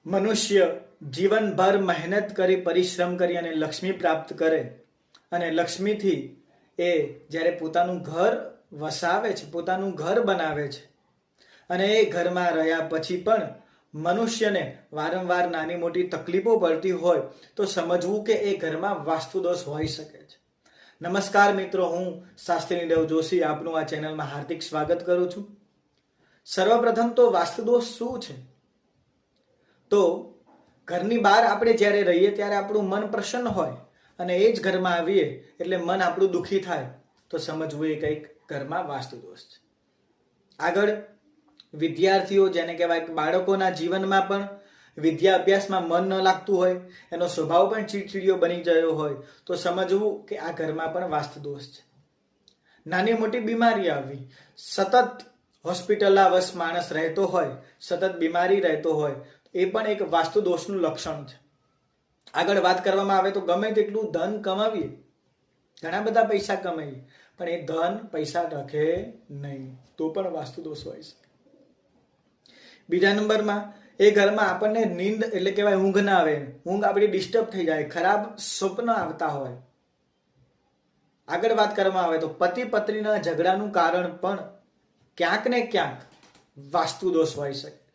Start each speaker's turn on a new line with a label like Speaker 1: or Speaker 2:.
Speaker 1: મનુષ્ય જીવનભર મહેનત કરી પરિશ્રમ કરી અને લક્ષ્મી પ્રાપ્ત કરે અને લક્ષ્મીથી એ જ્યારે પોતાનું ઘર વસાવે છે, પોતાનું ઘર બનાવે છે અને એ ઘરમાં રહ્યા પછી પણ મનુષ્યને વારંવાર નાની મોટી તકલીફો પડતી હોય તો સમજવું કે એ ઘરમાં વાસ્તુદોષ હોઈ શકે છે. નમસ્કાર મિત્રો, હું શાસ્ત્રી દેવ જોશી આપનું આ ચેનલમાં હાર્દિક સ્વાગત કરું છું. સર્વપ્રથમ તો વાસ્તુદોષ શું છે? તો ઘરની બહાર આપણે જ્યારે રહીએ ત્યારે આપણું મન પ્રસન્ન હોય અને એ જ ઘરમાં આવીએ એટલે મન આપણું દુઃખી થાય તો સમજવું એ કંઈક ઘરમાં વાસ્તુદોષ છે. આગળ વિદ્યાર્થીઓ, જેને કહેવાય કે બાળકોના જીવનમાં પણ વિદ્યા અભ્યાસમાં મન ન લાગતું હોય, એનો સ્વભાવ પણ ચીડચીડિયો બની ગયો હોય તો સમજવું કે આ ઘરમાં પણ વાસ્તુદોષ છે. નાની મોટી બીમારી આવી, સતત હોસ્પિટલના માણસ રહેતો હોય, સતત બીમારી રહેતો હોય, એ પણ એક વાસ્તુદોષનું લક્ષણ છે. આગળ વાત કરવામાં આવે તો ગમે તેટલું ધન કમાવીએ, ઘણા બધા પૈસા કમાઈએ, પણ એ ધન પૈસા રાખે નહીં તો પણ વાસ્તુદોષ હોય છે. બીજા નંબરમાં એ ઘરમાં આપણને નીંદ એટલે કહેવાય ઊંઘ ના આવે, ઊંઘ આપણી ડિસ્ટર્બ થઈ જાય, ખરાબ સ્વપ્ન આવતા હોય. આગળ વાત કરવામાં આવે તો પતિ પત્નીના ઝઘડાનું કારણ પણ ક્યાંક ને ક્યાંક વાસ્તુદોષ હોઈ શકે.